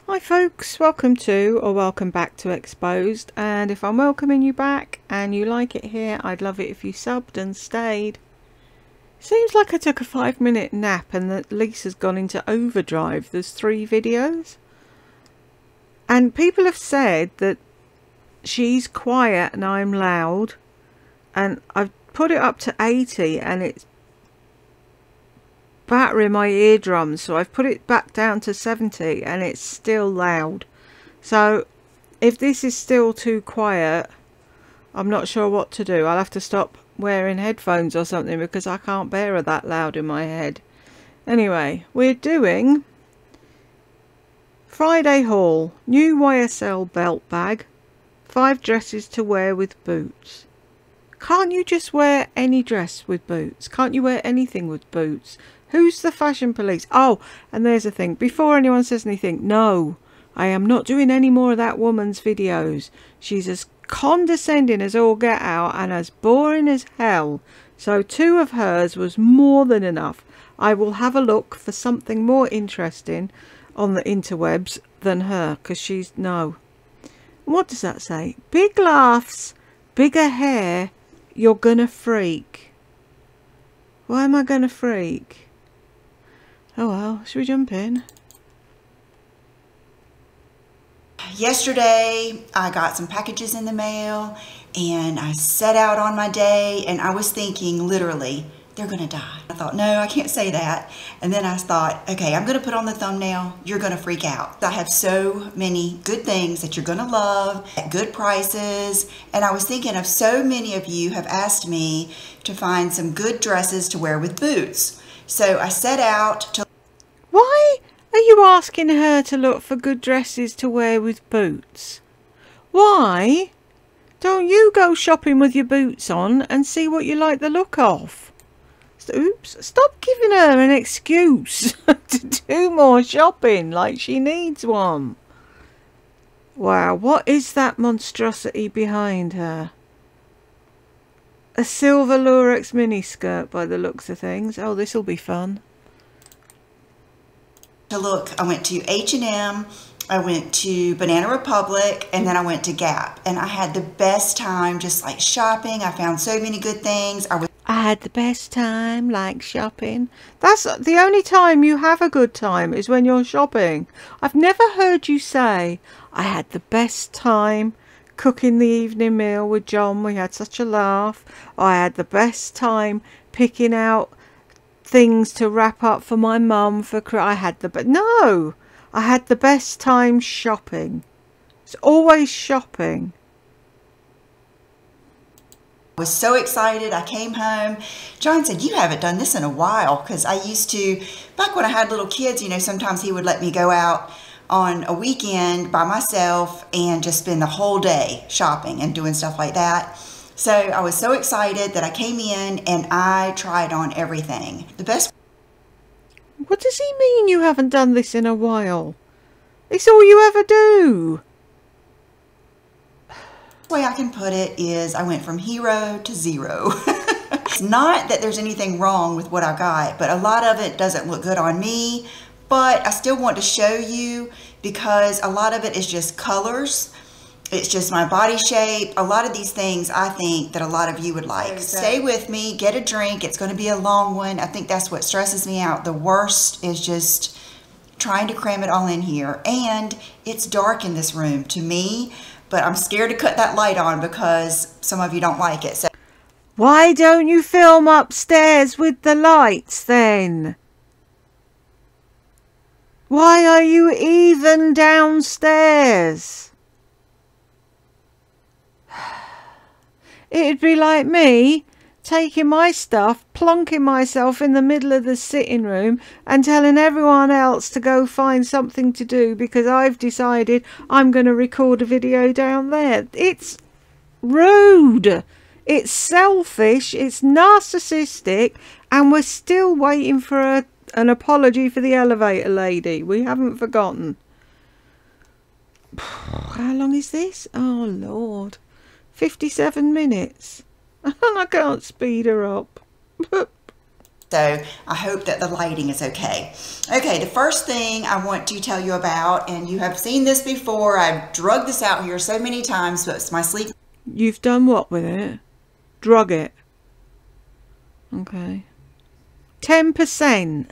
Hi folks, welcome to or welcome back to Exposed, and if I'm welcoming you back and you like it here, I'd love it if you subbed and stayed. Seems like I took a 5-minute nap and that Lisa's gone into overdrive. There's 3 videos and people have said that she's quiet and I'm loud, and I've put it up to 80 and it's battering my eardrums, so I've put it back down to 70 and it's still loud. So if this is still too quiet, I'm not sure what to do. I'll have to stop wearing headphones or something because I can't bear it that loud in my head. Anyway, we're doing Friday haul. New YSL belt bag, 5 dresses to wear with boots. Can't you just wear any dress with boots? Can't you wear anything with boots? Who's the fashion police? Oh, and there's a thing. Before anyone says anything, no, I am not doing any more of that woman's videos. She's as condescending as all get out and as boring as hell. So 2 of hers was more than enough. I will have a look for something more interesting on the interwebs than her, because she's no. What does that say? Big laughs, bigger hair, you're gonna freak. Why am I gonna freak? Oh well, should we jump in? Yesterday, I got some packages in the mail and I set out on my day and I was thinking literally, they're gonna die. I thought, no, I can't say that. And then I thought, okay, I'm gonna put on the thumbnail, you're gonna freak out. I have so many good things that you're gonna love at good prices. And I was thinking of so many of you have asked me to find some good dresses to wear with boots. So I set out to... Why are you asking her to look for good dresses to wear with boots? Why don't you go shopping with your boots on and see what you like the look of? Oops, stop giving her an excuse to do more shopping like she needs one. Wow, what is that monstrosity behind her? A silver lurex miniskirt by the looks of things. Oh, this'll be fun. Look, I went to H&M, I went to Banana Republic, and then I went to Gap. And I had the best time just like shopping. I found so many good things. I had the best time like shopping. That's the only time you have a good time, is when you're shopping. I've never heard you say, I had the best time cooking the evening meal with John. We had such a laugh. I had the best time picking out things to wrap up for my mum for no, I had the best time shopping. It's always shopping. I was so excited. I came home. John said, you haven't done this in a while, because I used to, back when I had little kids, you know, sometimes he would let me go out on a weekend by myself and just spend the whole day shopping and doing stuff like that. So I was so excited that I came in and I tried on everything. The best... What does he mean you haven't done this in a while? It's all you ever do. The way I can put it is I went from hero to zero. It's not that there's anything wrong with what I got, but a lot of it doesn't look good on me. But I still want to show you because a lot of it is just colors. It's just my body shape. A lot of these things I think that a lot of you would like. Stay with me, get a drink. It's going to be a long one. I think that's what stresses me out. The worst is just trying to cram it all in here. And it's dark in this room to me, but I'm scared to cut that light on because some of you don't like it. So why don't you film upstairs with the lights then? Why are you even downstairs? It'd be like me taking my stuff, plonking myself in the middle of the sitting room and telling everyone else to go find something to do because I've decided I'm going to record a video down there. It's rude. It's selfish. It's narcissistic. And we're still waiting for an apology for the elevator lady. We haven't forgotten. How long is this? Oh, Lord. 57 minutes. And I can't speed her up. So I hope that the lighting is okay. Okay, the first thing I want to tell you about, and you have seen this before, I've drug this out here so many times, but it's my sleep. You've done what with it? Drug it. Okay. 10%.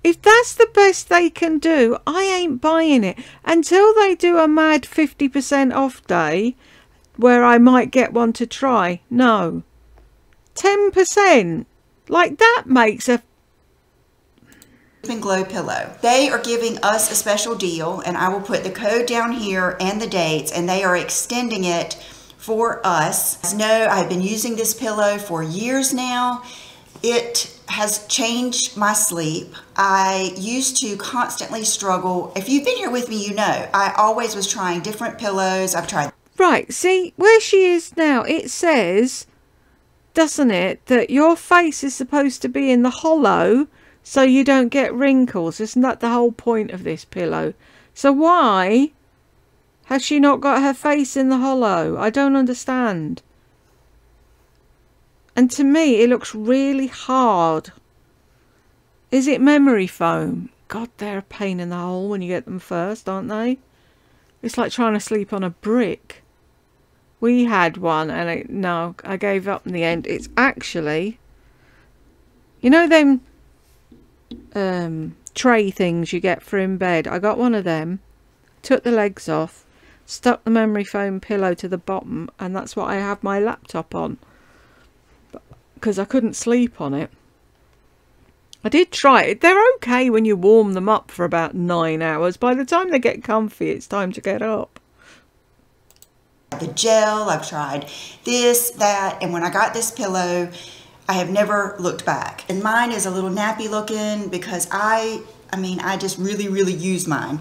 If that's the best they can do, I ain't buying it. Until they do a mad 50% off day, where I might get one to try. No. 10%. Like, that makes a Sleep and Glow pillow. They are giving us a special deal, and I will put the code down here and the dates, and they are extending it for us. As you know, I've been using this pillow for years now. It has changed my sleep. I used to constantly struggle. If you've been here with me, you know, I always was trying different pillows. I've tried. Right, see, where she is now, it says, doesn't it, that your face is supposed to be in the hollow so you don't get wrinkles. Isn't that the whole point of this pillow? So why has she not got her face in the hollow? I don't understand. And to me, it looks really hard. Is it memory foam? God, they're a pain in the hole when you get them first, aren't they? It's like trying to sleep on a brick. We had one, and no, I gave up in the end. It's actually, you know them tray things you get for in bed? I got one of them, took the legs off, stuck the memory foam pillow to the bottom, and that's what I have my laptop on, because I couldn't sleep on it. I did try it. They're okay when you warm them up for about 9 hours. By the time they get comfy, it's time to get up. The gel, I've tried this, that, and when I got this pillow, I have never looked back. And mine is a little nappy looking because I just really use mine.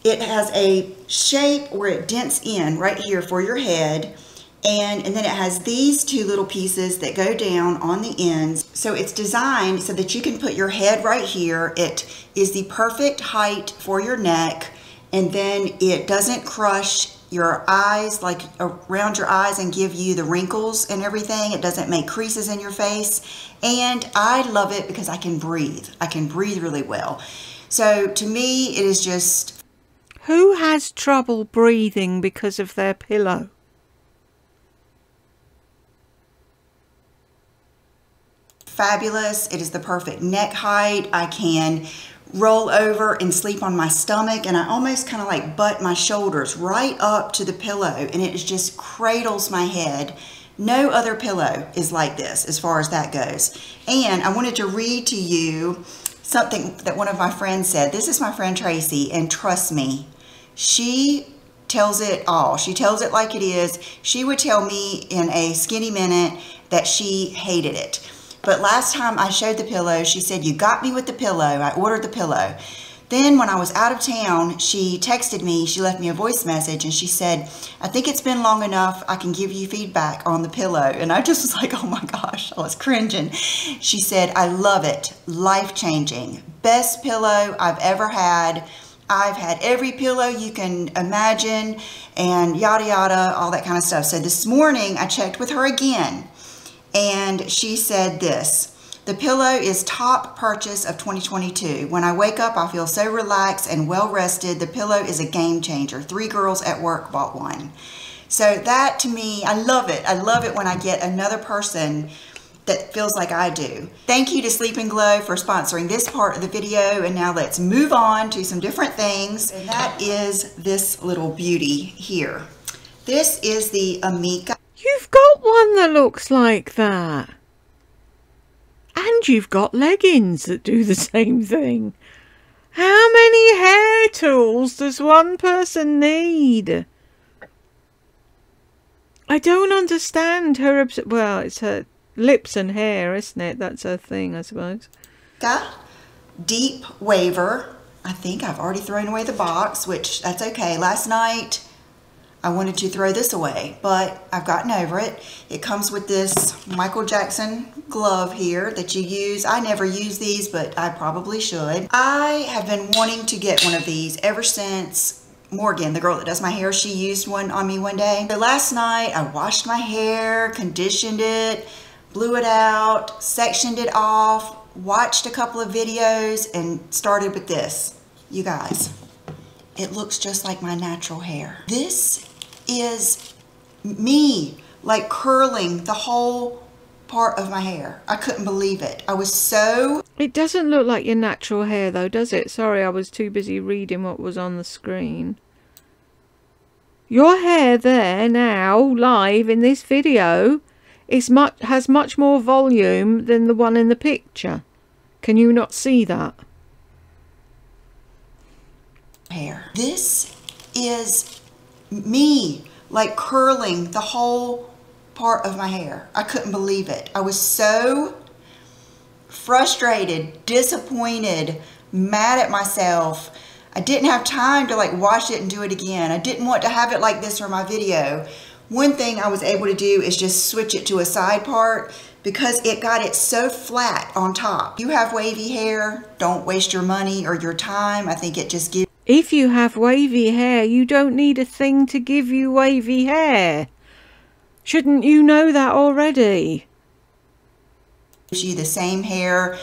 It has a shape where it dents in right here for your head, and then it has these two little pieces that go down on the ends. So it's designed so that you can put your head right here. It is the perfect height for your neck, and then it doesn't crush your eyes, like around your eyes, and give you the wrinkles and everything. It doesn't make creases in your face. And I love it because I can breathe. I can breathe really well. So to me, it is just... Who has trouble breathing because of their pillow? Fabulous. It is the perfect neck height. I can roll over and sleep on my stomach, and I almost kind of like butt my shoulders right up to the pillow, and it just cradles my head. No other pillow is like this as far as that goes. And I wanted to read to you something that one of my friends said. This is my friend Tracy, and trust me, she tells it all. She tells it like it is. She would tell me in a skinny minute that she hated it. But last time I showed the pillow, she said, "You got me with the pillow." I ordered the pillow. Then when I was out of town, she texted me, she left me a voice message, and she said, "I think it's been long enough. I can give you feedback on the pillow." And I just was like, oh my gosh, I was cringing. She said, "I love it. Life-changing. Best pillow I've ever had. I've had every pillow you can imagine," and yada yada, all that kind of stuff. So this morning I checked with her again, and she said this: "The pillow is top purchase of 2022. When I wake up, I feel so relaxed and well rested. The pillow is a game changer. 3 girls at work bought one." So that, to me, I love it. I love it when I get another person that feels like I do. Thank you to Sleep and Glow for sponsoring this part of the video. And now let's move on to some different things. And that is this little beauty here. This is the Amica. You've got one that looks like that. And you've got leggings that do the same thing. How many hair tools does one person need? I don't understand her. Well, it's her lips and hair, isn't it? That's her thing, I suppose. Deep Waver. I think I've already thrown away the box, which that's okay. Last night I wanted to throw this away, but I've gotten over it. It comes with this Michael Jackson glove here that you use. I never use these, but I probably should. I have been wanting to get one of these ever since Morgan, the girl that does my hair, she used one on me one day. So last night I washed my hair, conditioned it, blew it out, sectioned it off, watched a couple of videos and started with this. You guys, it looks just like my natural hair. This is me, like curling the whole part of my hair. I couldn't believe it. I was so... It doesn't look like your natural hair though, does it? Sorry, I was too busy reading what was on the screen. Your hair there now, live in this video, has much more volume than the one in the picture. Can you not see that? Hair. This is me, like curling the whole part of my hair. I couldn't believe it. I was so frustrated, disappointed, mad at myself. I didn't have time to like wash it and do it again. I didn't want to have it like this for my video. One thing I was able to do is just switch it to a side part because it got it so flat on top. You have wavy hair, don't waste your money or your time. I think it just gives... If you have wavy hair, you don't need a thing to give you wavy hair. Shouldn't you know that already? Gives you the same hair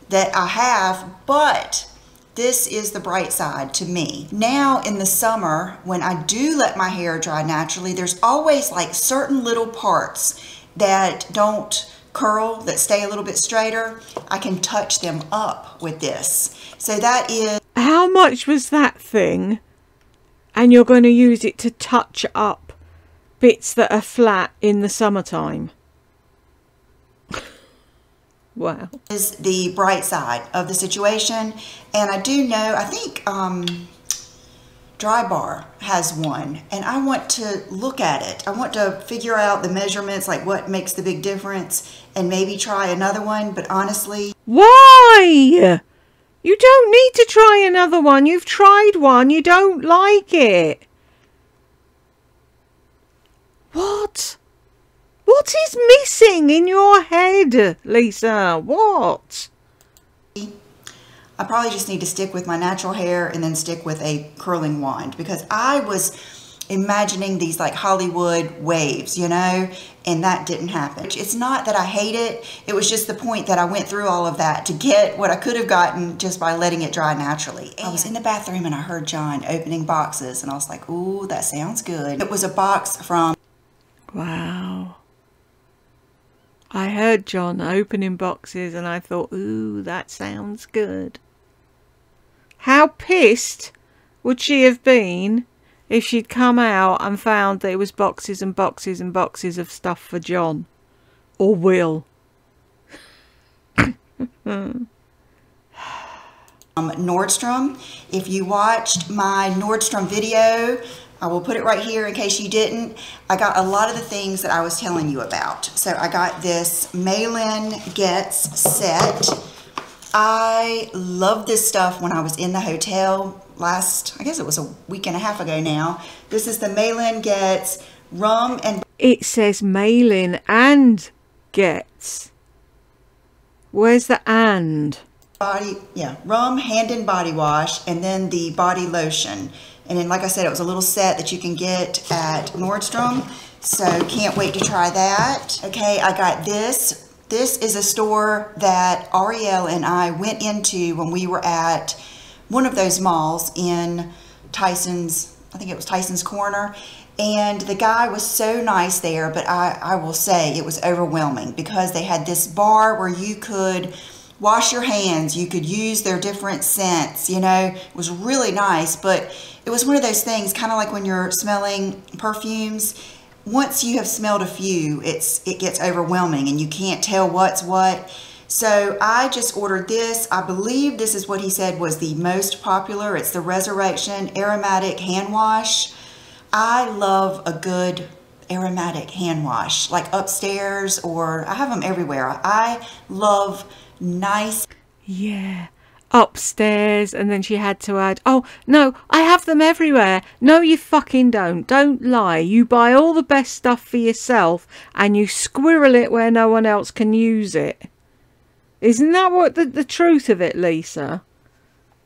that I have, but this is the bright side to me. Now in the summer, when I do let my hair dry naturally, there's always like certain little parts that don't curl, that stay a little bit straighter. I can touch them up with this. So that is... How much was that thing? And you're going to use it to touch up bits that are flat in the summertime? Wow. Is the bright side of the situation. And I do know, I think Dry Bar has one, and I want to look at it. I want to figure out the measurements, like what makes the big difference, and maybe try another one. But honestly... Why? You don't need to try another one. You've tried one. You don't like it. What? What is missing in your head, Lisa? What? I probably just need to stick with my natural hair and then stick with a curling wand, because I was imagining these like Hollywood waves, you know, and that didn't happen. It's not that I hate it. It was just the point that I went through all of that to get what I could have gotten just by letting it dry naturally. And I was in the bathroom and I heard John opening boxes and I was like, ooh, that sounds good. It was a box from... Wow. I heard John opening boxes and I thought, ooh, that sounds good. How pissed would she have been if she'd come out and found that it was boxes and boxes and boxes of stuff for John? Or Will? Nordstrom. If you watched my Nordstrom video, I will put it right here in case you didn't. I got a lot of the things that I was telling you about. So I got this Malin Gets set. I loved this stuff when I was in the hotel last, I guess it was a week and a half ago now. This is the Malin Gets Rum and... It says Malin and Gets. Where's the and? Body, yeah, rum, hand and body wash, and then the body lotion. And then, like I said, it was a little set that you can get at Nordstrom. So can't wait to try that. Okay, I got this. This is a store that Ariel and I went into when we were at one of those malls in Tyson's, I think it was Tyson's Corner. And the guy was so nice there, but I will say it was overwhelming because they had this bar where you could wash your hands, you could use their different scents, you know. It was really nice, but it was one of those things, kind of like when you're smelling perfumes. Once you have smelled a few, it gets overwhelming and you can't tell what's what. So I just ordered this. I believe this is what he said was the most popular. It's the Resurrection Aromatic Hand Wash. I love a good aromatic hand wash, like upstairs, or I have them everywhere. I love nice. Yeah, upstairs. And then she had to add, oh no, I have them everywhere. No, you fucking don't lie. You buy all the best stuff for yourself and you squirrel it where no one else can use it. Isn't that what the truth of it, Lisa?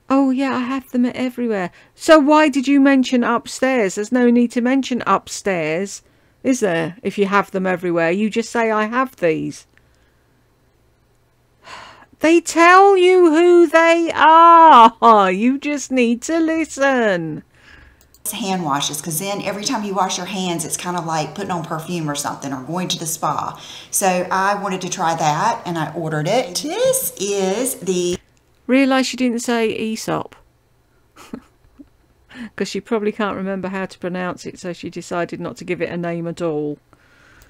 Oh yeah, I have them everywhere. So why did you mention upstairs? There's no need to mention upstairs, is there? If you have them everywhere, you just say I have these. They tell you who they are. You just need to listen. Hand washes, because then every time you wash your hands, it's kind of like putting on perfume or something, or going to the spa. So I wanted to try that, and I ordered it. This is the... Realise she didn't say Aesop. Because she probably can't remember how to pronounce it, so she decided not to give it a name at all.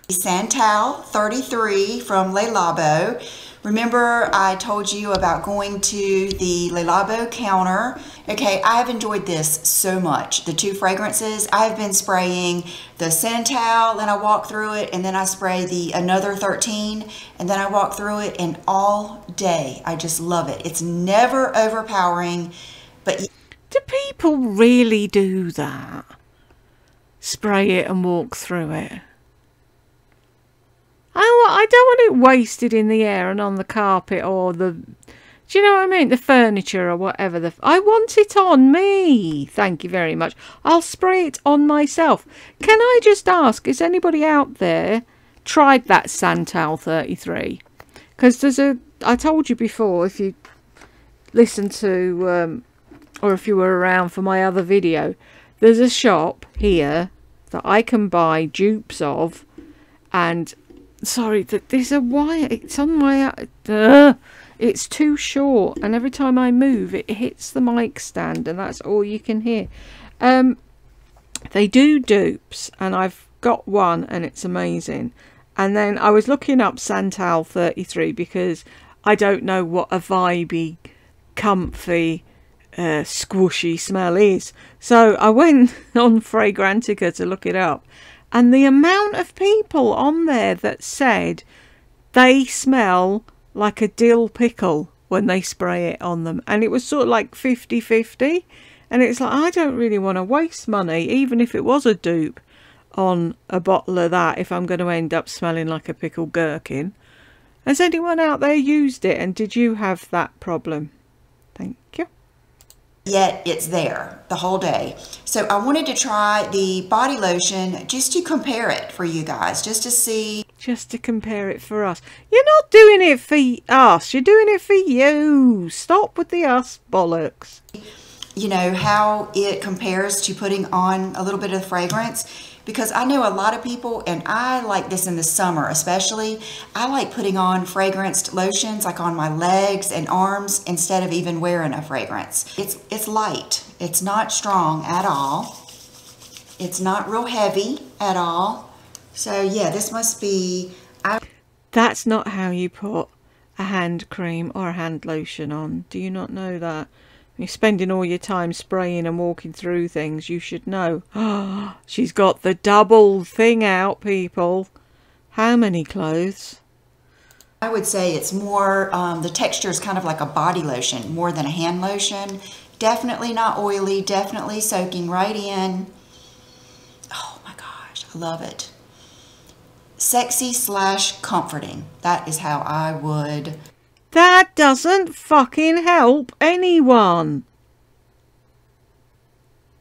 Santal 33 from Le Labo. Remember I told you about going to the Le Labo counter? Okay, I have enjoyed this so much. The two fragrances, I have been spraying the Santal, and I walk through it, and then I spray the another 13, and then I walk through it, and all day I just love it. It's never overpowering, but... Do people really do that? Spray it and walk through it? I don't want it wasted in the air and on the carpet or the... Do you know what I mean? The furniture or whatever. I want it on me. Thank you very much. I'll spray it on myself. Can I just ask, is anybody out there tried that Santal 33? Because there's a... I told you before, if you listen to... or if you were around for my other video, there's a shop here that I can buy dupes of, and... Sorry, there's a wire. It's on my... it's too short, and every time I move, it hits the mic stand, and that's all you can hear. They do dupes, and I've got one, and it's amazing. And then I was looking up Santal 33 because I don't know what a vibey, comfy, squishy smell is. So I went on Fragrantica to look it up. And the amount of people on there that said they smell like a dill pickle when they spray it on them. And it was sort of like 50-50. And it's like, I don't really want to waste money, even if it was a dupe, on a bottle of that if I'm going to end up smelling like a pickled gherkin. Has anyone out there used it? And did you have that problem? Thank you. Yet it's there the whole day. So I wanted to try the body lotion just to compare it for you guys, just to see. Just to compare it for us. You're not doing it for us. You're doing it for you. Stop with the us bollocks. You know, how it compares to putting on a little bit of fragrance. Because I know a lot of people, and I like this in the summer especially, I like putting on fragranced lotions like on my legs and arms instead of even wearing a fragrance. It's light. It's not strong at all. It's not real heavy at all. So yeah, this must be... That's not how you put a hand cream or a hand lotion on. Do you not know that? You're spending all your time spraying and walking through things. You should know. Oh, she's got the double thing out, people. How many clothes? I would say it's more, the texture is kind of like a body lotion more than a hand lotion. Definitely not oily. Definitely soaking right in. Oh my gosh, I love it. Sexy / comforting. That is how I would... That doesn't fucking help anyone.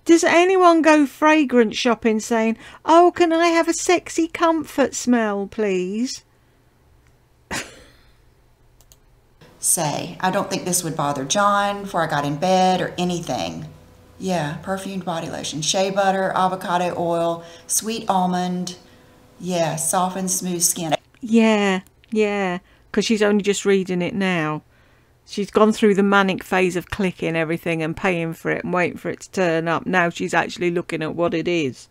Does anyone go fragrance shopping saying, oh, can I have a sexy comfort smell, please? Say, I don't think this would bother John before I got in bed or anything. Yeah, perfumed body lotion, shea butter, avocado oil, sweet almond. Yeah, soft, smooth skin. Yeah. Because she's only just reading it now. She's gone through the manic phase of clicking everything and paying for it and waiting for it to turn up. Now she's actually looking at what it is.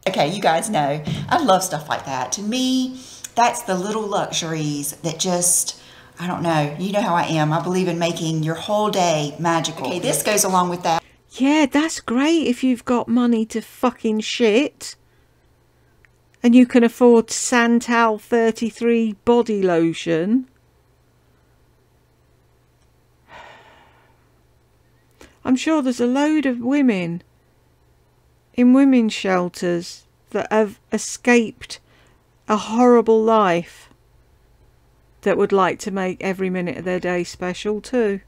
Okay, you guys know, I love stuff like that. To me, that's the little luxuries that just, I don't know. You know how I am. I believe in making your whole day magical. Okay, this goes along with that. Yeah, that's great if you've got money to fucking shit. And you can afford Santal 33 body lotion. I'm sure there's a load of women in women's shelters that have escaped a horrible life that would like to make every minute of their day special too.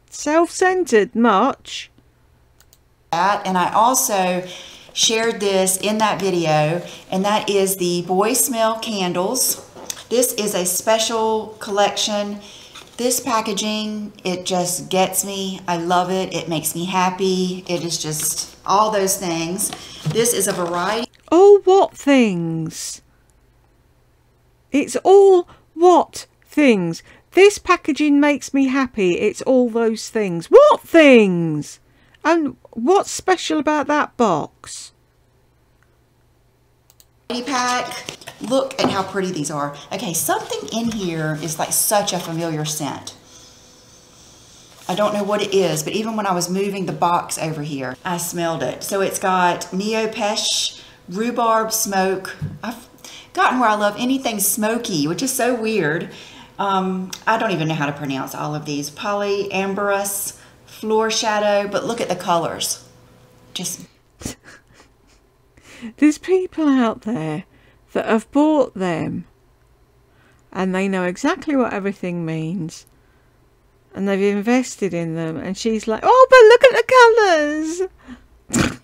Self-centered much? And I also shared this in that video, and that is the Boy Smell candles. This is a special collection. This packaging, it just gets me. I love it. It makes me happy. It is just all those things. This is a variety. Oh, what things? It's all what things? This packaging makes me happy. It's all those things. What things? And what's special about that box? Pack. Look at how pretty these are. Okay, something in here is like such a familiar scent. I don't know what it is, but even when I was moving the box over here, I smelled it. So it's got Neopesh, rhubarb smoke. I've gotten where I love anything smoky, which is so weird. I don't even know how to pronounce all of these. Polyamberous, floor shadow, but look at the colors. Just... There's people out there that have bought them and they know exactly what everything means and they've invested in them, and she's like, oh, but look at the colours.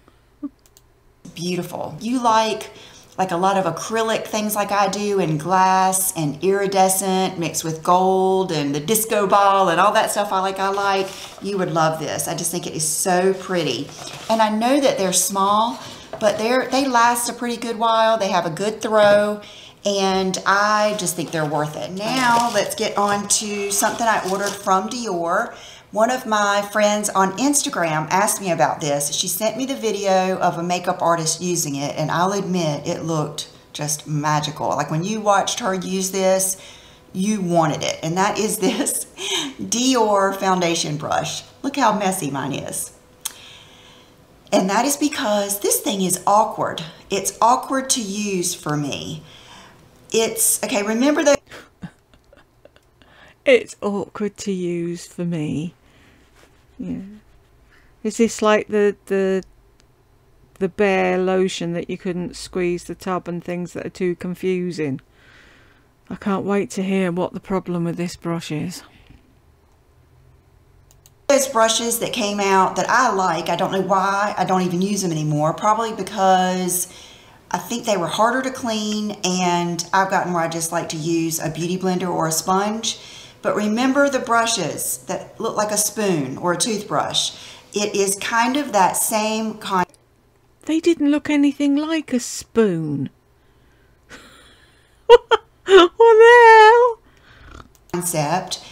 Beautiful. You like a lot of acrylic things like I do, and glass and iridescent mixed with gold and the disco ball and all that stuff I like, you would love this. I just think it is so pretty. And I know that they're small, but they last a pretty good while. They have a good throw, and I just think they're worth it. Now let's get on to something I ordered from Dior. One of my friends on Instagram asked me about this. She sent me the video of a makeup artist using it, and I'll admit it looked just magical. Like when you watched her use this, you wanted it. And that is this Dior foundation brush. Look how messy mine is. And that is because this thing is awkward. It's awkward to use for me. It's, okay, remember that. It's awkward to use for me. Yeah. Is this like the bare lotion that you couldn't squeeze the tub and things that are too confusing? I can't wait to hear what the problem with this brush is. Those brushes that came out that I like, I don't know why I don't even use them anymore. Probably because I think they were harder to clean, and I've gotten where I just like to use a beauty blender or a sponge. But remember the brushes that look like a spoon or a toothbrush. It is kind of that same kind. They didn't look anything like a spoon. What the hell? Concept,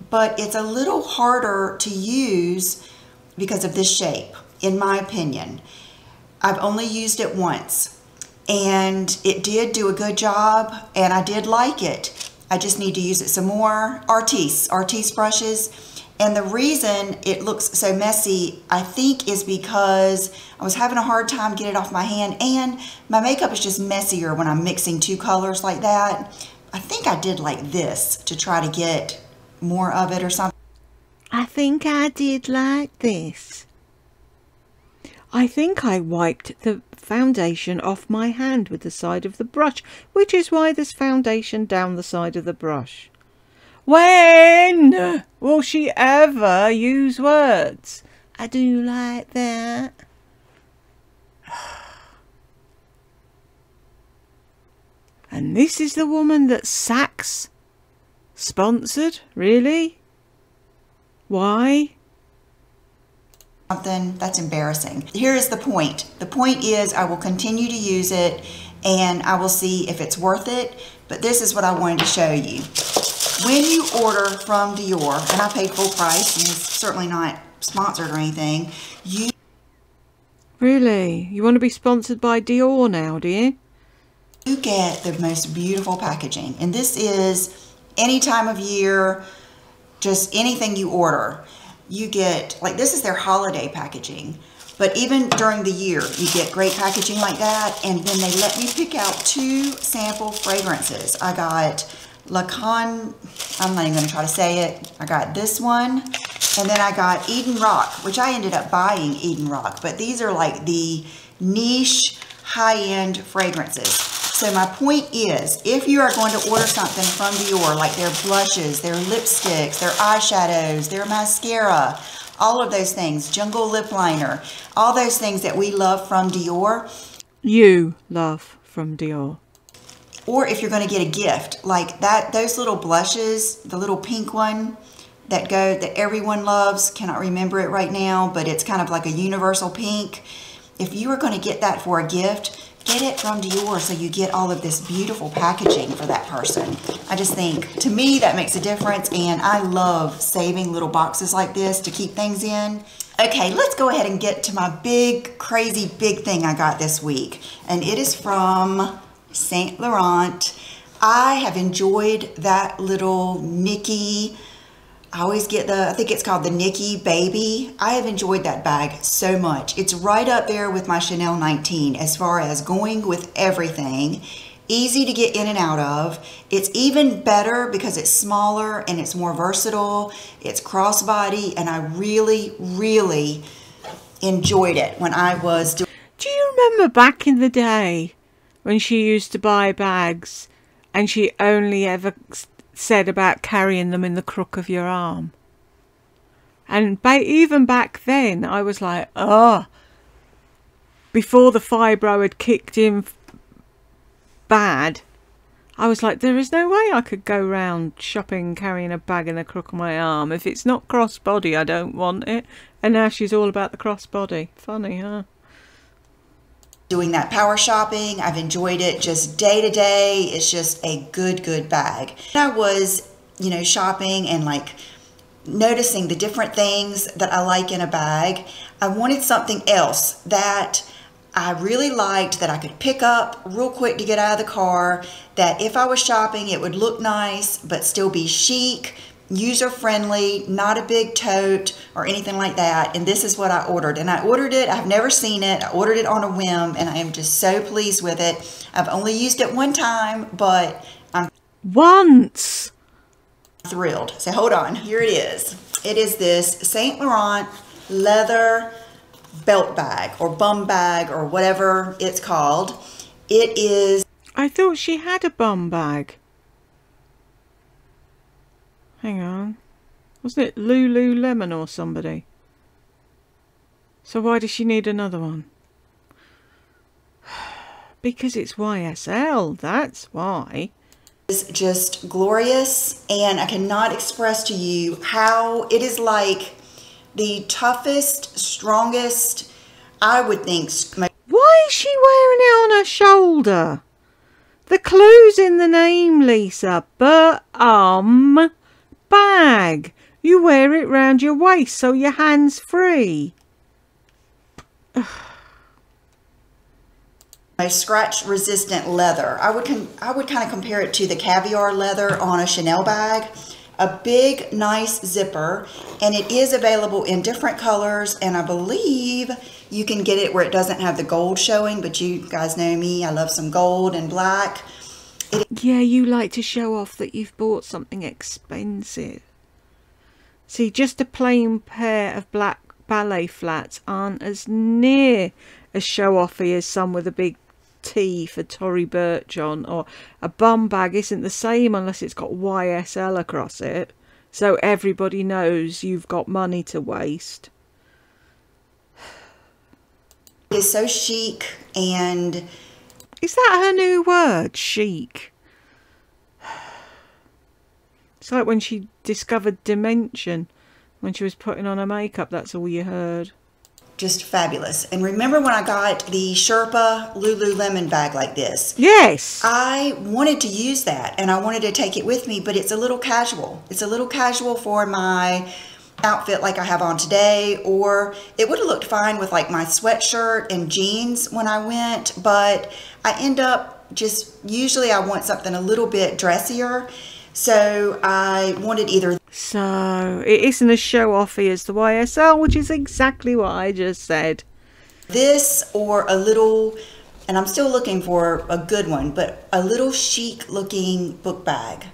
but it's a little harder to use because of this shape, in my opinion. I've only used it once, and it did do a good job, and I did like it. I just need to use it some more. Artis brushes. And the reason it looks so messy, I think, is because I was having a hard time getting it off my hand, and my makeup is just messier when I'm mixing two colors like that. I think I did like this to try to get more of it or something. I think I did like this. I think I wiped the foundation off my hand with the side of the brush, which is why there's foundation down the side of the brush. When will she ever use words? I do like that. And this is the woman that Saks sponsored? Really? Why? Something that's embarrassing. Here is the point. The point is I will continue to use it, and I will see if it's worth it. But this is what I wanted to show you. When you order from Dior, and I paid full price, and it's certainly not sponsored or anything, Really? You want to be sponsored by Dior now, do you? You get the most beautiful packaging. And this is any time of year, just anything you order. You get, like, this is their holiday packaging. But even during the year, you get great packaging like that. And then they let me pick out 2 sample fragrances. I got Lacan, I'm not even going to try to say it. I got this one. And then I got Eden Rock, which I ended up buying Eden Rock. But these are like the niche, high-end fragrances. So my point is, if you are going to order something from Dior, like their blushes, their lipsticks, their eyeshadows, their mascara, all of those things, Jungle lip liner, all those things that we love from Dior. You love from Dior. or if you're going to get a gift like that, those little blushes, the little pink one that everyone loves, cannot remember it right now, but it's kind of like a universal pink. If you are going to get that for a gift, get it from Dior so you get all of this beautiful packaging for that person. I just think, to me, that makes a difference, and I love saving little boxes like this to keep things in. Okay, let's go ahead and get to my big, crazy, big thing I got this week, and it is from Saint Laurent. I have enjoyed that little Nikki, I think it's called the Nikki Baby. I have enjoyed that bag so much. It's right up there with my Chanel 19 as far as going with everything. Easy to get in and out of. It's even better because it's smaller and it's more versatile. It's crossbody, and I really, really enjoyed it when I was doing. Do you remember back in the day when she used to buy bags and she only ever said about carrying them in the crook of your arm? And even back then I was like, oh, before the fibro had kicked in bad, I was like, there is no way I could go round shopping carrying a bag in the crook of my arm. If it's not crossbody, I don't want it. And now she's all about the crossbody. Funny, huh? Doing that power shopping, I've enjoyed it just day to day. It's just a good bag. I was, shopping and like noticing the different things that I like in a bag. I wanted something else that I really liked, that I could pick up real quick to get out of the car, that if I was shopping, it would look nice, but still be chic, user-friendly, not a big tote or anything like that. And this is what I ordered. And I ordered it, I've never seen it, I ordered it on a whim, and I am just so pleased with it. I've only used it one time, but I'm once thrilled. So hold on, here it is. It is this Saint Laurent leather belt bag or bum bag or whatever it's called. It is... I thought she had a bum bag. Hang on. Wasn't it Lululemon or somebody? So why does she need another one? Because it's YSL, that's why. It's just glorious, and I cannot express to you how it is like the toughest, strongest, I would think. Why is she wearing it on her shoulder? The clue's in the name, Lisa. Bag. You wear it round your waist so your hand's free. A scratch resistant leather. I would kind of compare it to the caviar leather on a Chanel bag. A big, nice zipper, and it is available in different colors, and I believe you can get it where it doesn't have the gold showing, but you guys know me, I love some gold and black. Yeah, you like to show off that you've bought something expensive. See, just a plain pair of black ballet flats aren't as near as show-offy as some with a big T for Tory Burch on, or a bum bag isn't the same unless it's got YSL across it, so everybody knows you've got money to waste. It is so chic, and is that her new word, chic? It's like when she discovered Dimension, when she was putting on her makeup, that's all you heard. Just fabulous. And remember when I got the Sherpa Lululemon bag like this? Yes. I wanted to use that, and I wanted to take it with me, but it's a little casual. It's a little casual for my outfit like I have on today, or it would have looked fine with like my sweatshirt and jeans when I went, but I end up just, usually I want something a little bit dressier. So I wanted either. So it isn't as show-offy as the YSL, which is exactly what I just said. This or a little, and I'm still looking for a good one, but a little chic looking book bag.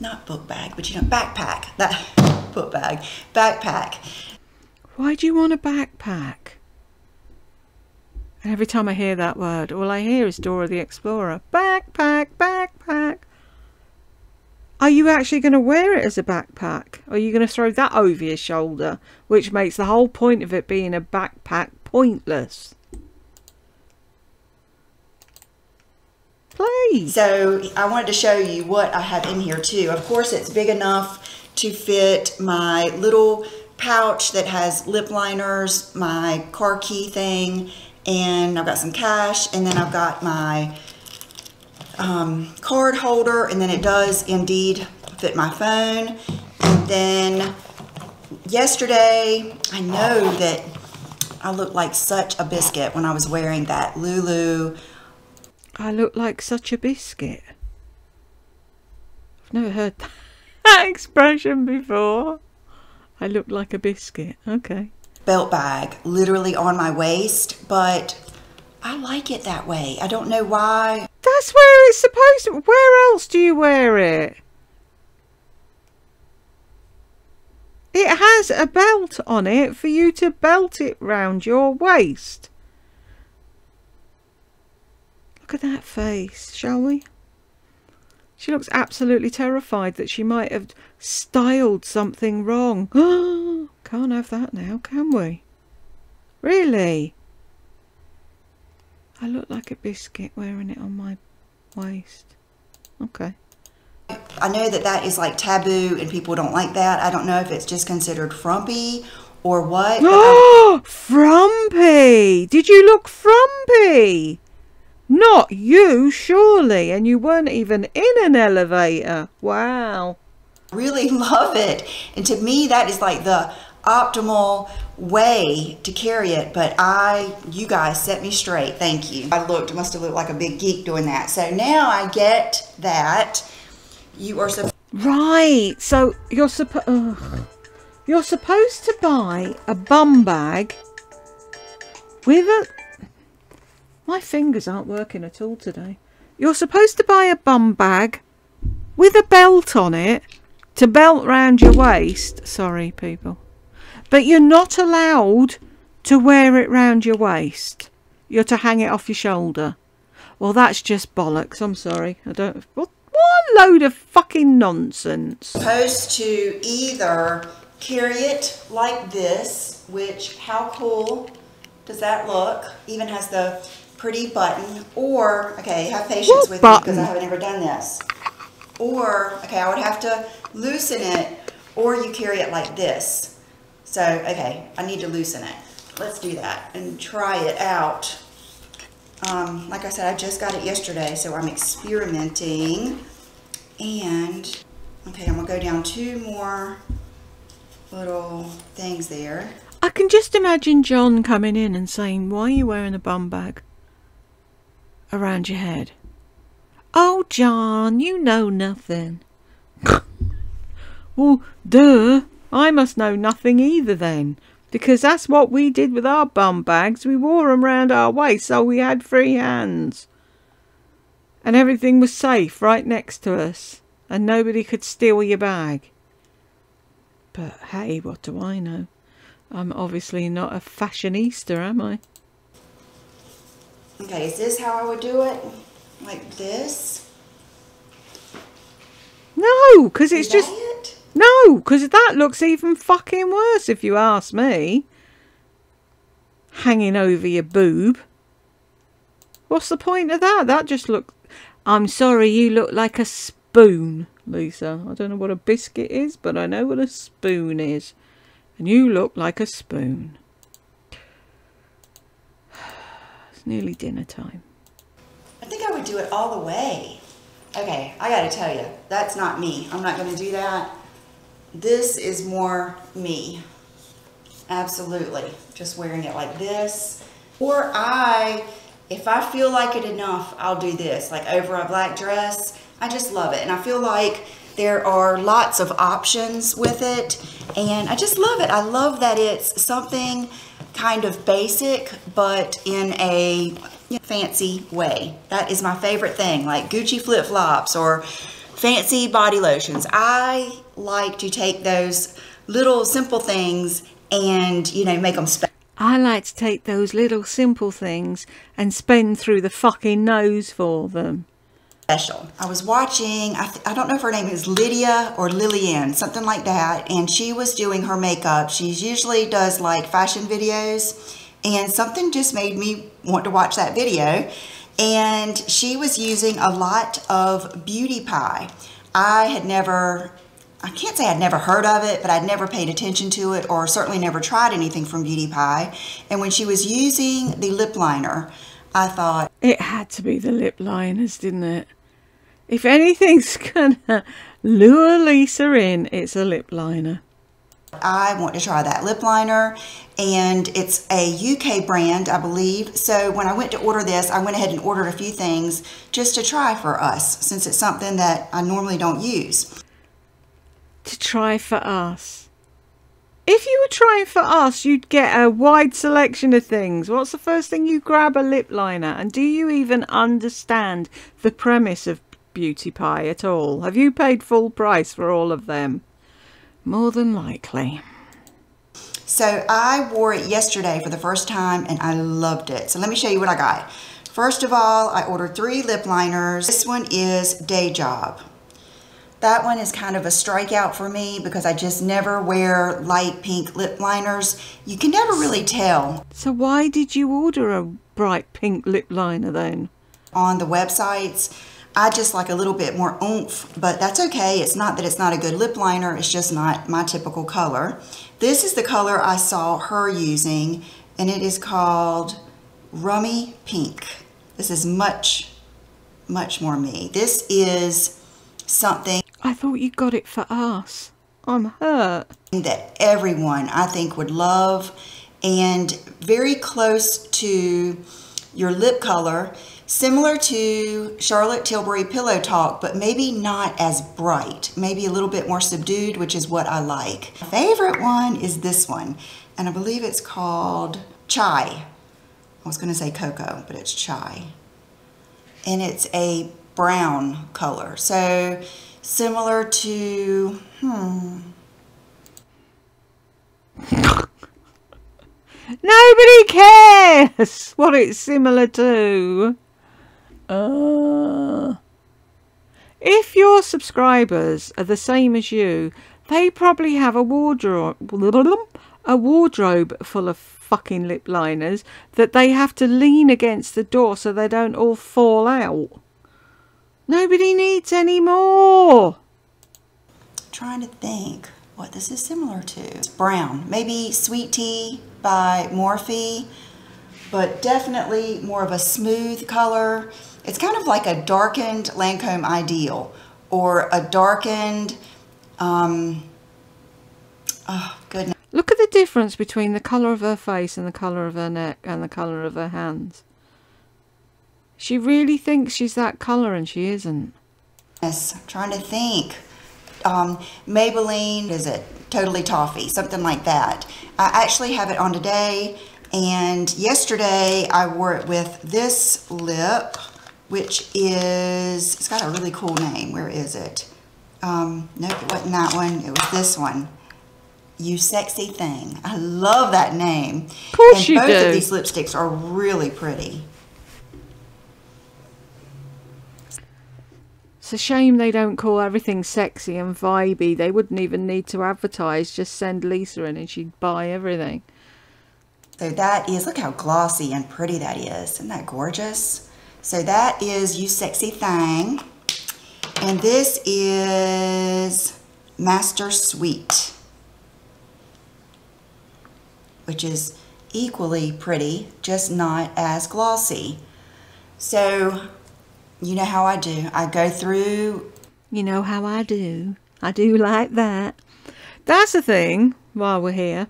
Not book bag, but backpack. That book bag. Backpack. Why do you want a backpack? And every time I hear that word, all I hear is Dora the Explorer. Backpack, backpack. Are you actually going to wear it as a backpack? Or are you going to throw that over your shoulder? Which makes the whole point of it being a backpack pointless. Please. So I wanted to show you what I have in here too. Of course, it's big enough to fit my little pouch that has lip liners, my car key thing, and I've got some cash, and then I've got my card holder, and then it does indeed fit my phone. And then yesterday, I know that I looked like such a biscuit when I was wearing that Lulu. I look like such a biscuit. I've never heard that expression before. I look like a biscuit. Okay. Belt bag literally on my waist, but I like it that way. I don't know why. That's where it's supposed to. Where else do you wear it? It has a belt on it for you to belt it round your waist. Look at that face, shall we? She looks absolutely terrified that she might have styled something wrong. Can't have that now, can we? Really? I look like a biscuit wearing it on my waist. Okay. I know that that is like taboo and people don't like that. I don't know if it's just considered frumpy or what. Oh, frumpy! Did you look frumpy? Not you, surely. And you weren't even in an elevator. Wow. I really love it. And to me, that is like the optimal way to carry it. But you guys set me straight. Thank you. Must have looked like a big geek doing that. So now I get that. You are supposed. Right, so you're supposed to buy a bum bag with a... My fingers aren't working at all today. You're supposed to buy a bum bag with a belt on it to belt round your waist. Sorry, people. But you're not allowed to wear it round your waist. You're to hang it off your shoulder. Well, that's just bollocks. I'm sorry. I don't... What a load of fucking nonsense. Supposed to either carry it like this, which how cool does that look? Even has the pretty button. Or, okay, have patience with me because I haven't ever done this. Or, okay, I would have to loosen it, or you carry it like this. So, okay, I need to loosen it. Let's do that and try it out. Like I said, I just got it yesterday, so I'm experimenting. And, okay, I'm going to go down 2 more little things there. I can just imagine John coming in and saying, why are you wearing a bum bag around your head? Oh, John, you know nothing. Well, duh, I must know nothing either then. Because that's what we did with our bum bags. We wore them round our waist so we had free hands. And everything was safe right next to us. And nobody could steal your bag. But hey, what do I know? I'm obviously not a fashionista, am I? Okay, is this how I would do it? Like this? No, because it's just... It? No, because that looks even fucking worse if you ask me. Hanging over your boob. What's the point of that? That just looks... I'm sorry, you look like a spoon, Lisa. I don't know what a biscuit is, but I know what a spoon is. And you look like a spoon. It's nearly dinner time. I think I would do it all the way. Okay, I gotta tell you, that's not me. I'm not gonna do that. This is more me. Absolutely. Just wearing it like this. Or if I feel like it enough, I'll do this, like over a black dress. I just love it. And I feel like there are lots of options with it. And I just love it. I love that it's something kind of basic, but in a fancy way. That is my favorite thing, like Gucci flip-flops or fancy body lotions. I like to take those little simple things and, you know, make them special. I like to take those little simple things and spend through the fucking nose for them. I was watching, I don't know if her name is Lydia or Lillian, something like that, and she was doing her makeup. She usually does like fashion videos, and something just made me want to watch that video. And she was using a lot of Beauty Pie. I can't say I'd never heard of it, but I'd never paid attention to it, or certainly never tried anything from Beauty Pie. And when she was using the lip liner, I thought, it had to be the lip liners, didn't it? If anything's gonna lure Lisa in, it's a lip liner. I want to try that lip liner, and it's a UK brand, I believe. So when I went to order this, I went ahead and ordered a few things just to try for us, since it's something that I normally don't use. To try for us. If you were trying for us, you'd get a wide selection of things. What's the first thing you grab? A lip liner. And do you even understand the premise of Beauty Pie at all? Have you paid full price for all of them? More than likely. So I wore it yesterday for the first time, and I loved it. So let me show you what I got. First of all, I ordered 3 lip liners. This one is Day Job. That one is kind of a strikeout for me because I just never wear light pink lip liners. You can never really tell. So why did you order a bright pink lip liner then? On the websites, I just like a little bit more oomph, but that's okay. It's not that it's not a good lip liner, it's just not my typical color. This is the color I saw her using, and it is called Rummy Pink. This is much, much more me. This is something I thought you got it for us. I'm hurt. That everyone, I think, would love, and very close to your lip color. Similar to Charlotte Tilbury Pillow Talk, but maybe not as bright. Maybe a little bit more subdued, which is what I like. My favorite one is this one, and I believe it's called Chai. I was going to say cocoa, but it's Chai. And it's a brown color. So similar to, Nobody cares what it's similar to. If your subscribers are the same as you, they probably have a wardrobe full of fucking lip liners that they have to lean against the door so they don't all fall out. Nobody needs any more. Trying to think what this is similar to. It's brown, maybe Sweet Tea by Morphe, but definitely more of a smooth color. It's kind of like a darkened Lancome Ideal, or a darkened, oh goodness. Look at the difference between the colour of her face and the colour of her neck and the colour of her hands. She really thinks she's that colour and she isn't. Yes, I'm trying to think. Maybelline, is it Totally Toffee, something like that. I actually have it on today, and yesterday I wore it with this lip, which is, it's got a really cool name. Where is it? Nope, it wasn't that one. It was this one. You Sexy Thing. I love that name. Of course you do. And both of these lipsticks are really pretty. It's a shame they don't call everything sexy and vibey. They wouldn't even need to advertise. Just send Lisa in and she'd buy everything. So that is, look how glossy and pretty that is. Isn't that gorgeous? So that is You Sexy Thing. And this is Master Sweet, which is equally pretty, just not as glossy. So you know how I do. I go through. You know how I do. I do like that. That's the thing, while we're here.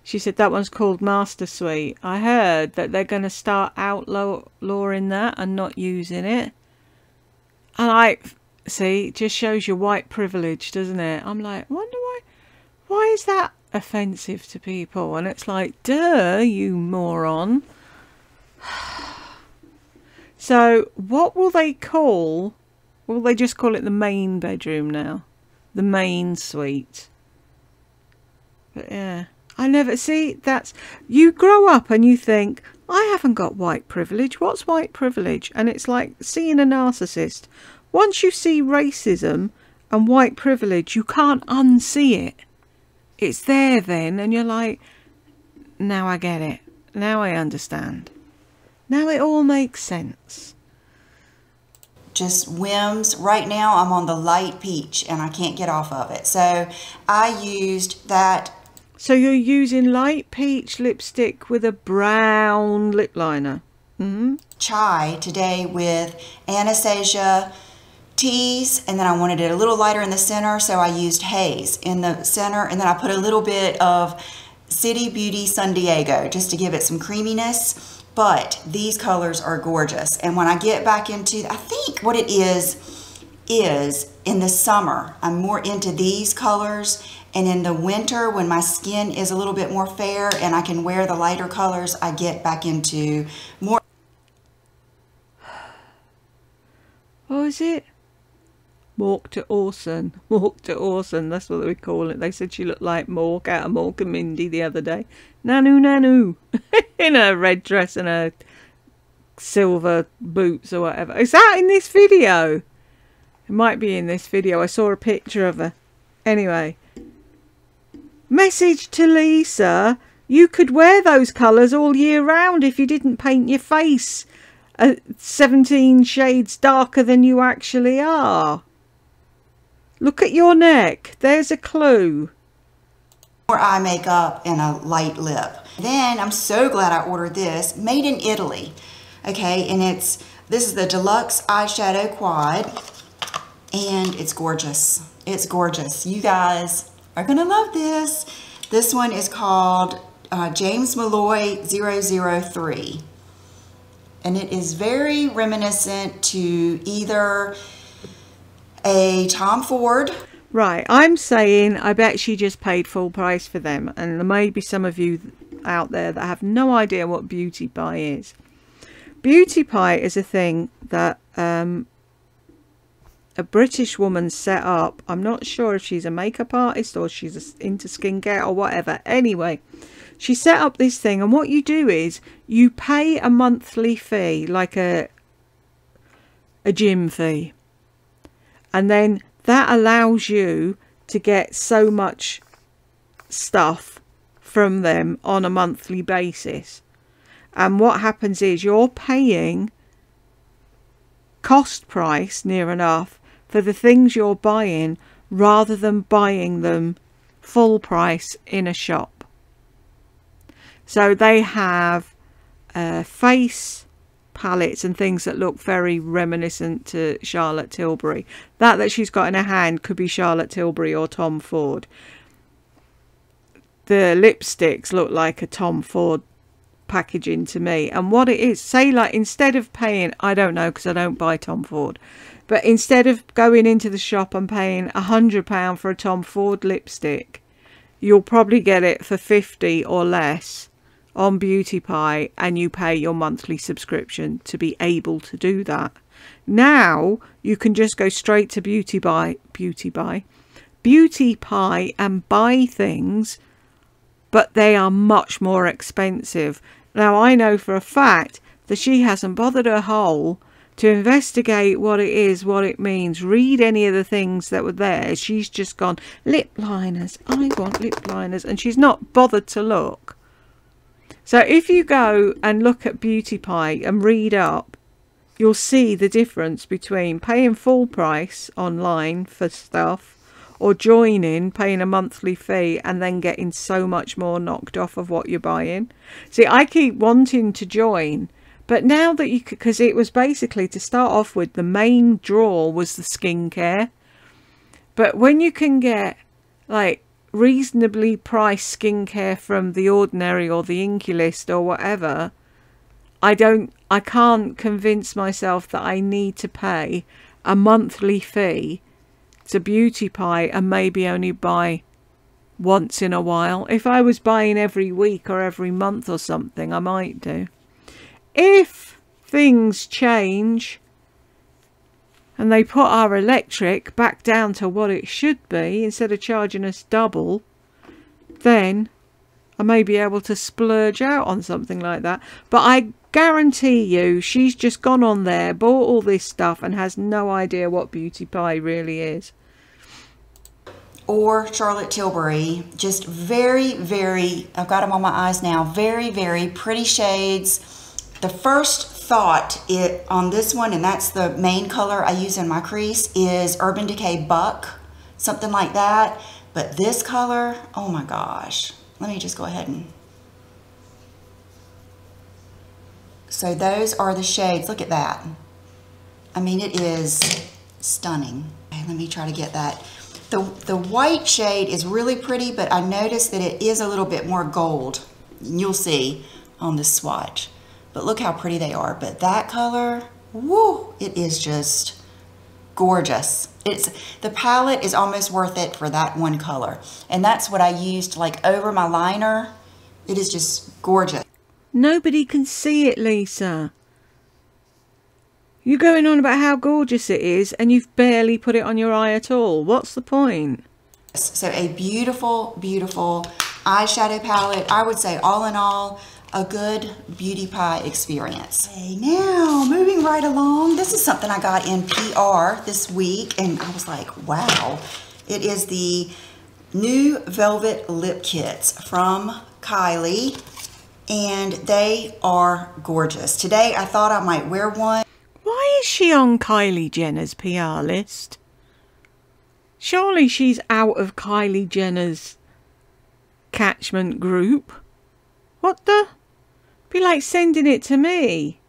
She said that one's called Master Sweet. I heard that they're going to start outlawing that and not using it. And see, it just shows your white privilege, doesn't it? I'm like, wonder why is that offensive to people? And it's like, duh, you moron. So what will they call, will they just call it the main bedroom now? The main suite. But yeah, I never, see, that's, you grow up and you think, I haven't got white privilege. What's white privilege? And it's like seeing a narcissist. Once you see racism and white privilege, you can't unsee it. It's there then, and you're like, now I get it. Now I understand. Now it all makes sense. Just whims. Right now I'm on the light peach and I can't get off of it. So I used that. So you're using light peach lipstick with a brown lip liner. Chai today with Anastasia Teas, and then I wanted it a little lighter in the center, so I used Haze in the center, and then I put a little bit of City Beauty San Diego just to give it some creaminess. But these colors are gorgeous, and when I get back into, I think what it is in the summer I'm more into these colors, and in the winter when my skin is a little bit more fair and I can wear the lighter colors, I get back into more. What was it? Mork to Orson. Mork to Orson, that's what we call it. They said she looked like Mork out of Mork and Mindy the other day. Nanu Nanu. In a red dress and a silver boots or whatever. Is that in this video? It might be in this video. I saw a picture of her. Anyway. Message to Lisa. You could wear those colours all year round if you didn't paint your face 17 shades darker than you actually are. Look at your neck. There's a clue. More eye makeup and a light lip. Then I'm so glad I ordered this. Made in Italy. Okay, and this is the Deluxe Eyeshadow Quad. And it's gorgeous. It's gorgeous. You guys are going to love this. This one is called James Malloy 003. And it is very reminiscent to either a Tom Ford. Right, I'm saying I bet she just paid full price for them. And there may be some of you out there that have no idea what Beauty Pie is. Beauty Pie is a thing that a British woman set up. I'm not sure if she's a makeup artist or she's into skincare or whatever. Anyway, she set up this thing, and what you do is you pay a monthly fee, like a gym fee, and then that allows you to get so much stuff from them on a monthly basis. And what happens is you're paying cost price near enough for the things you're buying rather than buying them full price in a shop. So they have face palettes and things that look very reminiscent to Charlotte Tilbury. That she's got in her hand could be Charlotte Tilbury or Tom Ford. The lipsticks look like a Tom Ford packaging to me. And what it is, say like instead of paying, I don't know because I don't buy Tom Ford, but instead of going into the shop and paying £100 for a Tom Ford lipstick, you'll probably get it for 50 or less on Beauty Pie, and you pay your monthly subscription to be able to do that. Now you can just go straight to Beauty Pie and buy things, but they are much more expensive. Now I know for a fact that she hasn't bothered her whole to investigate what it is, what it means, read any of the things that were there. She's just gone, lip liners, I want lip liners, and she's not bothered to look. So if you go and look at Beauty Pie and read up, you'll see the difference between paying full price online for stuff or joining, paying a monthly fee and then getting so much more knocked off of what you're buying. See, I keep wanting to join, but now that you could, because it was basically to start off with, the main draw was the skincare. But when you can get like reasonably priced skincare from The Ordinary or the Inculist or whatever, I can't convince myself that I need to pay a monthly fee to Beauty Pie and maybe only buy once in a while. If I was buying every week or every month or something, I might do. If things change and they put our electric back down to what it should be instead of charging us double, then I may be able to splurge out on something like that. But I guarantee you she's just gone on there, bought all this stuff and has no idea what Beauty Pie really is. Or Charlotte Tilbury, just very, very, I've got them on my eyes now, very, very pretty shades, The first thought on this one, and that's the main color I use in my crease, is Urban Decay Buck, something like that. But this color, oh my gosh. Let me just go ahead and... So those are the shades. Look at that. I mean, it is stunning. Okay, let me try to get that. The white shade is really pretty, but I noticed that it is a little bit more gold. You'll see on this swatch. But look how pretty they are. But that color, woo, it is just gorgeous. The palette is almost worth it for that one color. And that's what I used like over my liner. It is just gorgeous. Nobody can see it, Lisa. You're going on about how gorgeous it is and you've barely put it on your eye at all. What's the point? So a beautiful, beautiful eyeshadow palette. I would say all in all, a good beauty pie experience. Okay, now moving right along, this is something I got in PR this week and I was like, wow. It is the new Velvet Lip Kits from Kylie and they are gorgeous. Today I thought I might wear one. Why is she on Kylie Jenner's PR list? Surely she's out of Kylie Jenner's catchment group. What the? Be like sending it to me.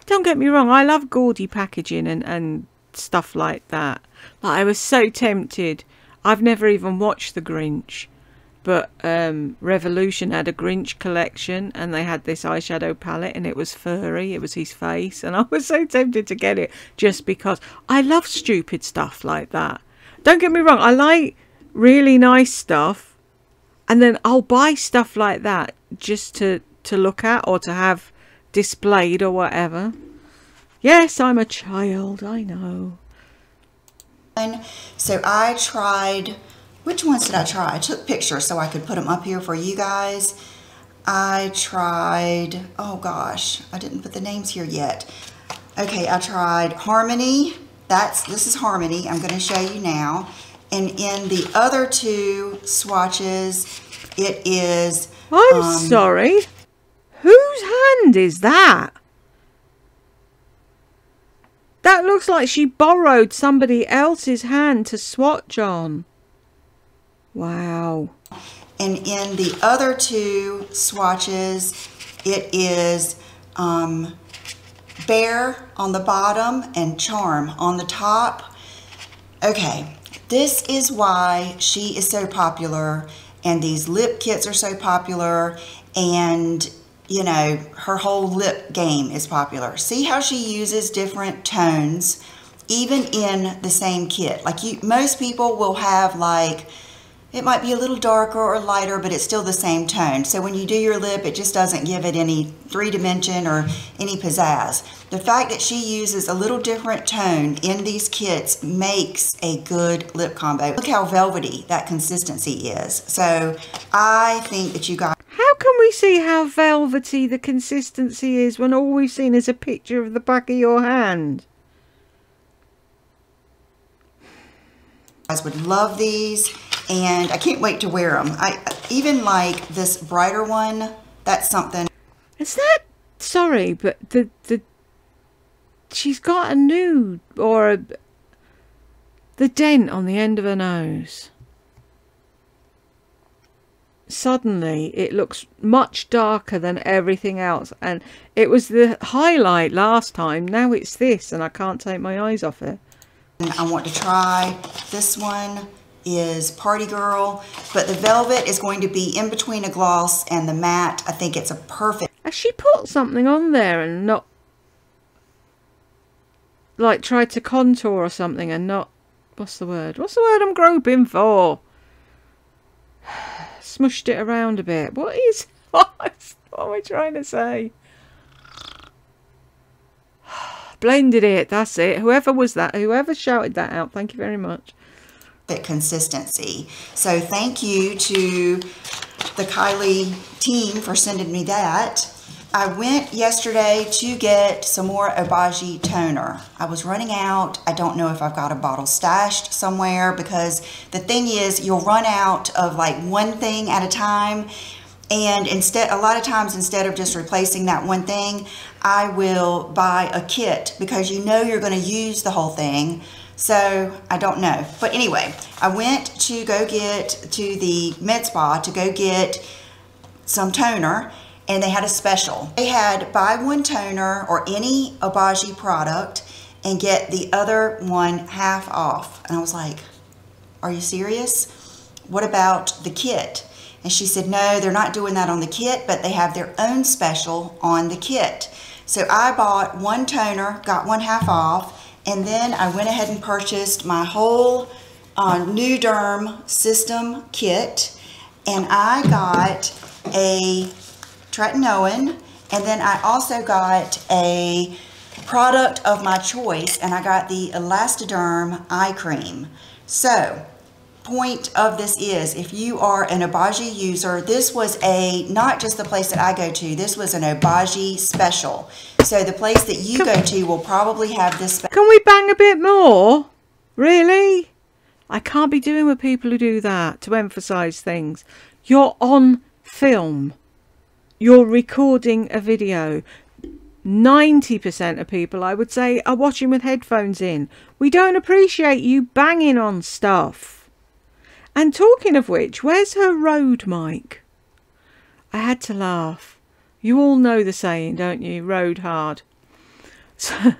Don't get me wrong, I love gaudy packaging and stuff like that. Like, I was so tempted. I've never even watched The Grinch. But Revolution had a Grinch collection and they had this eyeshadow palette and it was furry. It was his face. And I was so tempted to get it just because I love stupid stuff like that. Don't get me wrong. I like really nice stuff. And then I'll buy stuff like that just to look at or to have displayed or whatever. Yes, I'm a child. I know. So I tried... Which ones did I try? I took pictures so I could put them up here for you guys. I tried, oh gosh, I didn't put the names here yet. Okay, I tried Harmony. This is Harmony. I'm going to show you now. And in the other two swatches, it is... I'm sorry. Whose hand is that? That looks like she borrowed somebody else's hand to swatch on. Wow. And in the other two swatches, it is Bear on the bottom and Charm on the top. Okay, this is why she is so popular and these lip kits are so popular and, you know, her whole lip game is popular. See how she uses different tones even in the same kit. Like most people will have like... It might be a little darker or lighter, but it's still the same tone. So when you do your lip, it just doesn't give it any 3-dimension or any pizzazz. The fact that she uses a little different tone in these kits makes a good lip combo. Look how velvety that consistency is. So I think that you guys... How can we see how velvety the consistency is when all we've seen is a picture of the back of your hand? You guys would love these. And I can't wait to wear them. I even like this brighter one. That's something. Is that... Sorry, but she's got a nude or the dent on the end of her nose. Suddenly, it looks much darker than everything else. And it was the highlight last time. Now it's this, and I can't take my eyes off it. I want to try this one. Is Party Girl, but the velvet is going to be in between a gloss and the matte. I think it's a perfect... Has she put something on there and not, like, tried to contour or something and not... What's the word? What's the word I'm groping for? Smushed it around a bit. What am I trying to say? Blended it. That's it. Whoever was that, whoever shouted that out, thank you very much. Consistency. So thank you to the Kylie team for sending me that. I went yesterday to get some more Obagi toner. I was running out. I don't know if I've got a bottle stashed somewhere because the thing is you'll run out of like one thing at a time. And a lot of times instead of just replacing that one thing, I will buy a kit because you know you're going to use the whole thing. So I don't know. But anyway, I went to go get to the med spa to go get some toner, and they had a special. They had buy one toner or any Obagi product and get the other one half off. And I was like, are you serious? What about the kit? And she said, no, they're not doing that on the kit, but they have their own special on the kit. So I bought one toner, got one half off, and then I went ahead and purchased my whole New Derm System kit, and I got a tretinoin, and then I also got a product of my choice, and I got the Elastoderm eye cream. So point of this is, if you are an Obagi user, this was not just the place that I go to, this was an Obagi special. So the place that you go to will probably have this. Can we bang a bit more? Really? I can't be doing with people who do that to emphasize things. You're on film. You're recording a video. 90% of people, I would say, are watching with headphones in. We don't appreciate you banging on stuff. And talking of which, where's her Rode mic? I had to laugh. You all know the saying, don't you? Rode hard. So,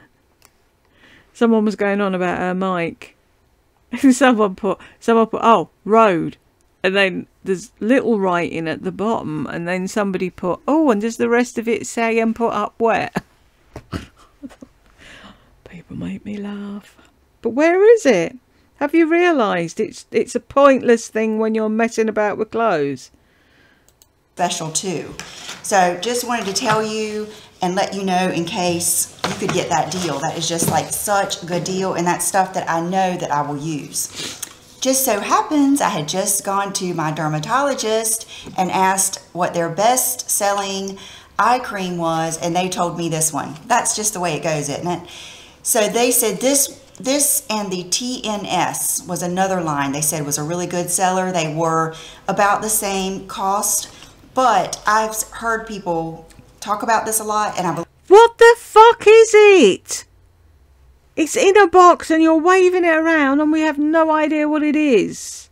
someone was going on about her mic. Someone put, oh, Rode. And then there's little writing at the bottom. And then somebody put, oh, and does the rest of it say and put up wet? People make me laugh. But where is it? Have you realised it's a pointless thing when you're messing about with clothes? Special too. So just wanted to tell you and let you know in case you could get that deal. That is just like such a good deal, and that's stuff that I know that I will use. Just so happens I had just gone to my dermatologist and asked what their best selling eye cream was, and they told me this one. That's just the way it goes, isn't it? So they said this and the TNS was another line they said was a really good seller. They were about the same cost, but I've heard people talk about this a lot, and I believe. What the fuck is it? It's in a box and you're waving it around and we have no idea what it is.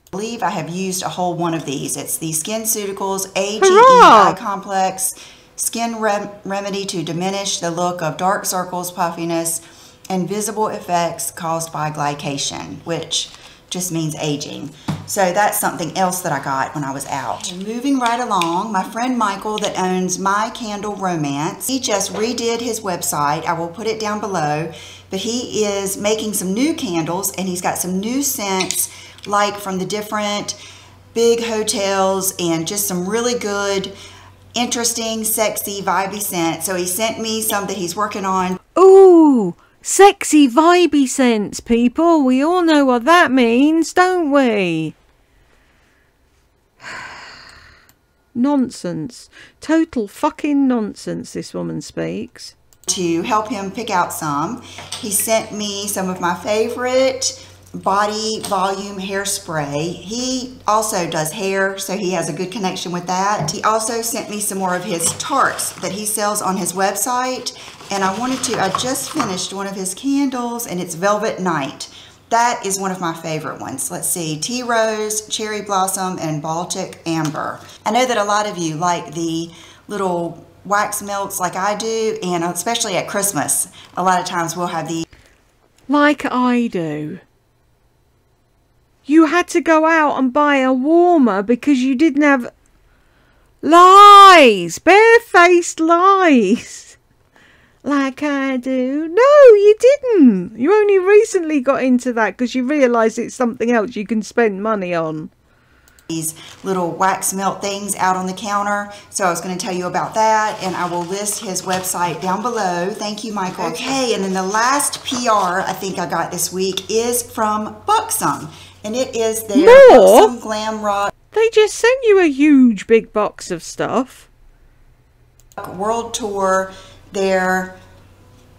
I believe I have used a whole one of these. It's the SkinCeuticals AGE Hurrah! Eye Complex Skin Remedy to diminish the look of dark circles, puffiness, and visible effects caused by glycation, which just means aging. So that's something else that I got when I was out. And moving right along, my friend Michael that owns My Candle Romance, he just redid his website. I will put it down below, but he is making some new candles, and he's got some new scents like from the different big hotels, and just some really good, interesting, sexy, vibey scents. So he sent me some that he's working on. Ooh! Sexy vibey scents, people. We all know what that means, don't we? Nonsense. Total fucking nonsense, this woman speaks. To help him pick out some, he sent me some of my favorite body volume hairspray. He also does hair, so he has a good connection with that. He also sent me some more of his tarts that he sells on his website, and I just finished one of his candles, and it's Velvet Night. That is one of my favorite ones. Let's see, Tea Rose, Cherry Blossom, and Baltic Amber. I know that a lot of you like the little wax melts like I do, and especially at Christmas, a lot of times we'll have these. Like I do. You had to go out and buy a warmer because you didn't have... Lies! Barefaced lies! Like I do. No, you didn't. You only recently got into that because you realised it's something else you can spend money on. These little wax melt things out on the counter. So I was going to tell you about that, and I will list his website down below. Thank you, Michael. Okay, and then the last PR I think I got this week is from Buxom. And it is their Buxom Glam Rock. They just sent you a huge big box of stuff. World Tour, their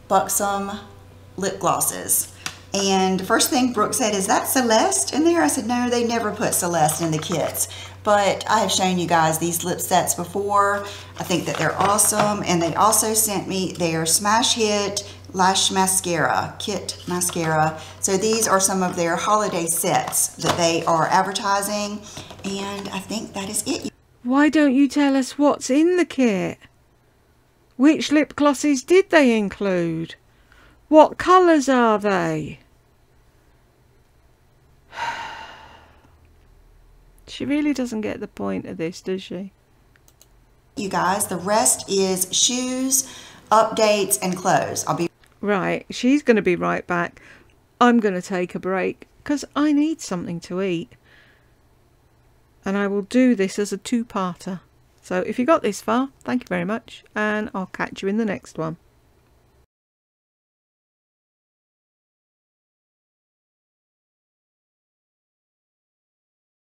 Buxom lip glosses. And the first thing Brooke said, is that Celeste in there? I said, no, they never put Celeste in the kits. But I have shown you guys these lip sets before. I think that they're awesome. And they also sent me their Smash Hit Lash Mascara, Kit Mascara. So these are some of their holiday sets that they are advertising. And I think that is it. Why don't you tell us what's in the kit? Which lip glosses did they include? What colours are they? She really doesn't get the point of this, does she? You guys, the rest is shoes, updates, and clothes. I'll be right. She's going to be right back. I'm going to take a break because I need something to eat. And I will do this as a two-parter. So if you got this far, thank you very much. And I'll catch you in the next one.